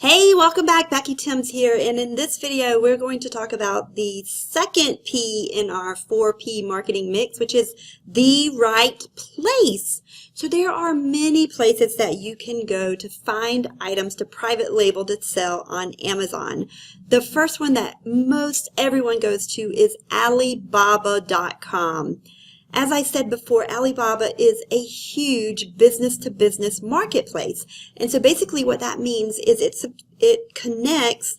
Hey, welcome back. Becky Thames here, and in this video we're going to talk about the second P in our 4P marketing mix, which is the right place. So there are many places that you can go to find items to private label to sell on Amazon. The first one that most everyone goes to is Alibaba.com. As I said before, Alibaba is a huge business-to-business marketplace. And so basically what that means is it connects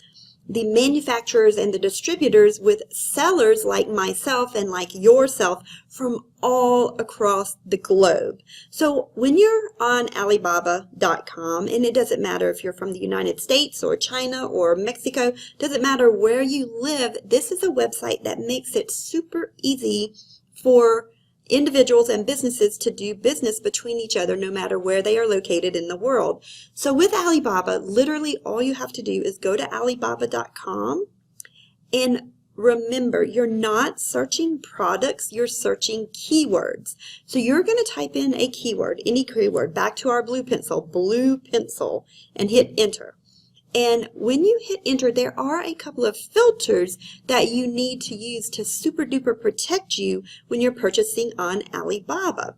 the manufacturers and the distributors with sellers like myself and like yourself from all across the globe. So when you're on Alibaba.com, and it doesn't matter if you're from the United States or China or Mexico, doesn't matter where you live, this is a website that makes it super easy for individuals and businesses to do business between each other no matter where they are located in the world. So with Alibaba, literally all you have to do is go to Alibaba.com, and remember, you're not searching products, you're searching keywords. So you're going to type in a keyword, any keyword, back to our blue pencil, and hit enter. And when you hit enter, there are a couple of filters that you need to use to super duper protect you when you're purchasing on Alibaba.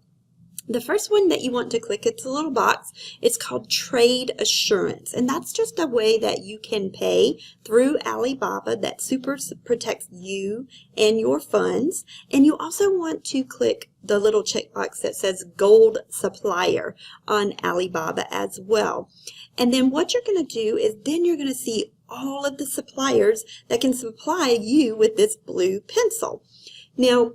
The first one that you want to click, it's a little box, it's called Trade Assurance, and that's just a way that you can pay through Alibaba that super protects you and your funds. And you also want to click the little checkbox that says Gold Supplier on Alibaba as well. And then what you're going to do is then you're going to see all of the suppliers that can supply you with this blue pencil. Now,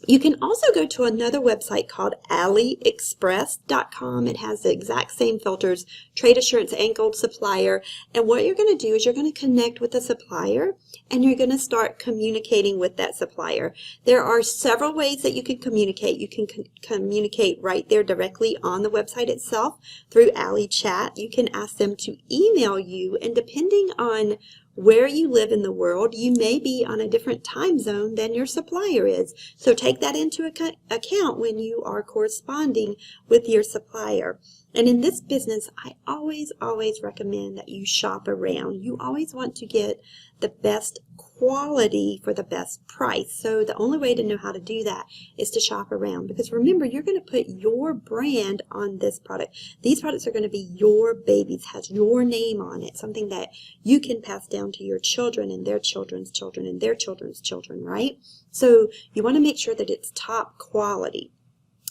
you can also go to another website called AliExpress.com. It has the exact same filters, Trade Assurance and Gold Supplier. And what you're going to do is you're going to connect with the supplier and you're going to start communicating with that supplier. There are several ways that you can communicate. You can communicate right there directly on the website itself through Ali Chat. You can ask them to email you, and depending on where you live in the world, you may be on a different time zone than your supplier is. So take that into account when you are corresponding with your supplier. And in this business, I always recommend that you shop around. You always want to get the best quality for the best price. So the only way to know how to do that is to shop around, because remember, you're going to put your brand on this product. These products are going to be your babies, has your name on it, something that you can pass down to your children and their children's children and their children's children, right? So you want to make sure that it's top quality.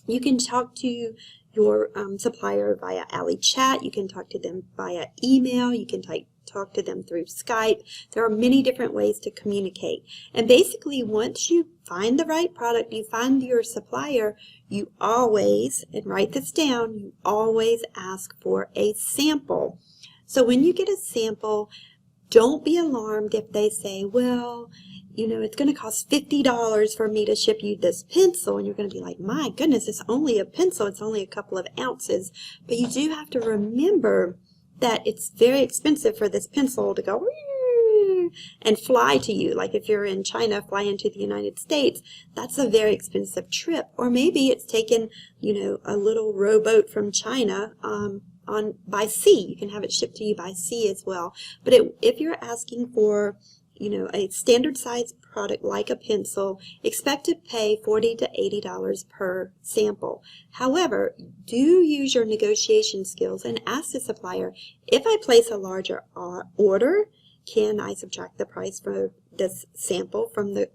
You can talk to your supplier via Ali Chat. You can talk to them via email. You can talk to them through Skype. There are many different ways to communicate. And basically, once you find the right product, you find your supplier, you always, and write this down, you always ask for a sample. So when you get a sample, don't be alarmed if they say, well, you know, it's going to cost $50 for me to ship you this pencil. And you're going to be like, my goodness, it's only a pencil. It's only a couple of ounces. But you do have to remember that it's very expensive for this pencil to go and fly to you. Like if you're in China, fly into the United States, that's a very expensive trip. Or maybe it's taken, you know, a little rowboat from China by sea. You can have it shipped to you by sea as well. But if you're asking for, you know, a standard size product like a pencil, expect to pay $40 to $80 per sample. However, do use your negotiation skills and ask the supplier, if I place a larger order, can I subtract the price for this sample from the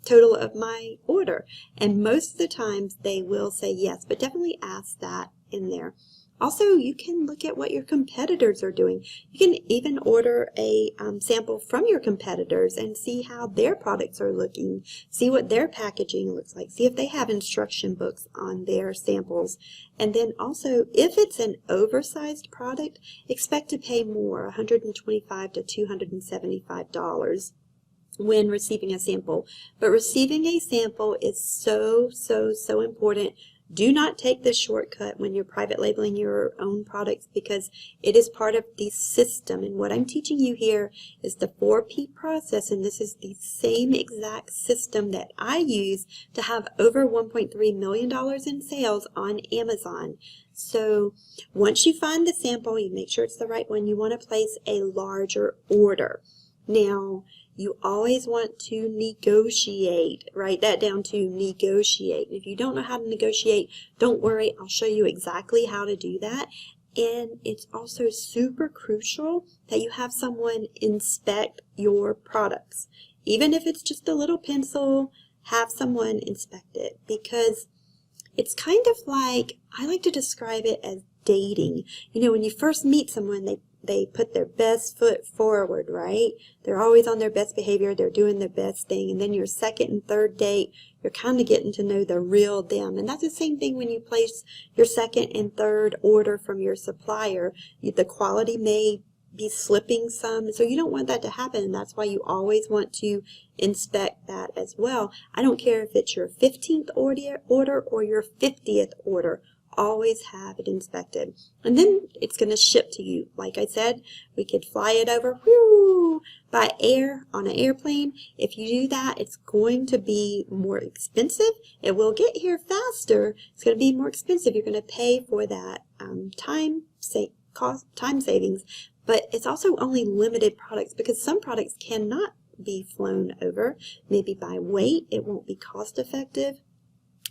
total of my order? And most of the times they will say yes, but definitely ask that in there. Also, you can look at what your competitors are doing. You can even order a sample from your competitors and see how their products are looking, see what their packaging looks like, see if they have instruction books on their samples. And then also, if it's an oversized product, expect to pay more, $125 to $275 when receiving a sample. But receiving a sample is so important. Do not take this shortcut when you're private labeling your own products, because it is part of the system. And what I'm teaching you here is the 4P process, and this is the same exact system that I use to have over $1.3 million in sales on Amazon. So once you find the sample, you make sure it's the right one, you want to place a larger order. Now, you always want to negotiate. Write that down, to negotiate. If you don't know how to negotiate, don't worry. I'll show you exactly how to do that. And it's also super crucial that you have someone inspect your products. Even if it's just a little pencil, have someone inspect it, because it's kind of like, I like to describe it as dating. You know, when you first meet someone, they put their best foot forward, right? They're always on their best behavior. They're doing their best thing. And then your second and third date, you're kind of getting to know the real them. And that's the same thing when you place your second and third order from your supplier. The quality may be slipping some, so you don't want that to happen. And that's why you always want to inspect that as well. I don't care if it's your 15th order or your 50th order. Always have it inspected. And then it's going to ship to you. Like I said, we could fly it over by air on an airplane. If you do that, it's going to be more expensive. It will get here faster. It's going to be more expensive. You're going to pay for that time savings. But it's also only limited products, because some products cannot be flown over. Maybe by weight, it won't be cost effective.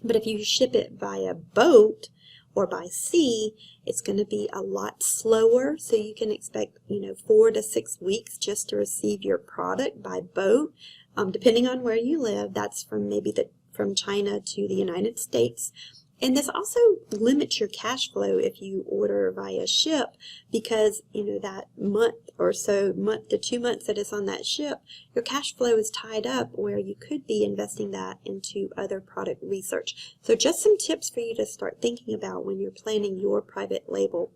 But if you ship it via boat or by sea, it's going to be a lot slower. So you can expect, 4 to 6 weeks just to receive your product by boat. Depending on where you live, that's from from China to the United States. And this also limits your cash flow if you order via ship, because, that month to 2 months that it's on that ship, your cash flow is tied up where you could be investing that into other product research. So just some tips for you to start thinking about when you're planning your private label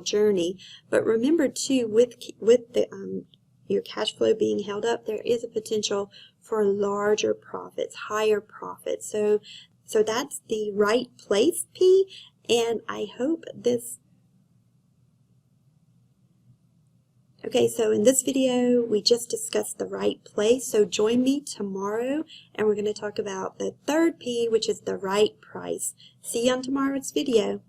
journey. But remember too, with your cash flow being held up, there is a potential for larger profits, higher profits. So that's the right place, P. And I hope this. Okay, so in this video, we just discussed the right place. So join me tomorrow, and we're going to talk about the third P, which is the right price. See you on tomorrow's video.